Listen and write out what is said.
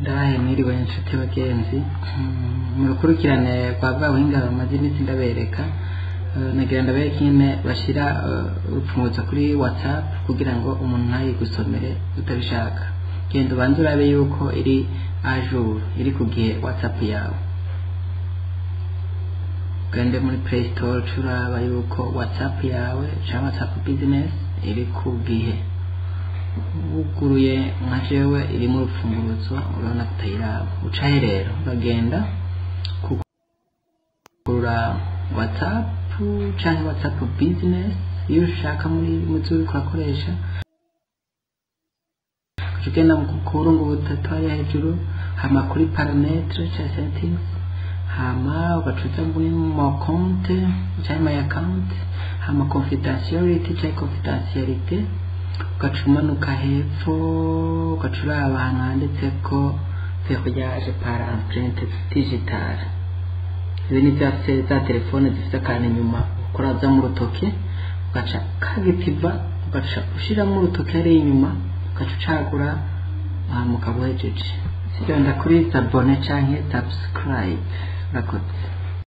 ndabaye mwiriwe inshuti bagenzi mu rukurikirane rwa bwa buhinga bamaze iminsi ndabereka nagira ndabereka nyine bashyira urupfumutso kuri WhatsApp kugira ngo umuntu ntayigusomere utabishaka. Genda ubanze urabe yuko iri ajour, iri ku gihe WhatsApp yawe. Gende muri Play Store turaba yuko WhatsApp yawe cyangwa WhatsApp business iri ku gihe. Uguruye nka jewe iri mu rufunguzo urabona kutayiraba. Ucahe rero uragenda kugurura WhatsApp cyangwa WhatsApp business iyo ushaka muri muzuri kwakoresha. Ugenda mu kukurungu butatu ya hejuru hama kuri parametre cha settings hama ugacuza muri mo compte cyangwa my account hama confidentiality ugacumanuka hepfo ugacura abantu handitse ko verrouillage par empreinte digitale. Ibi ni za telefone zifite akantu inyuma ukuraza mu rutoke ugaca kagitiva ugaca ushira mu rutoke ari inyuma ugacucagura mukabuhejeje. Sibyo ndakuri abone canke subscribe. Rakoze.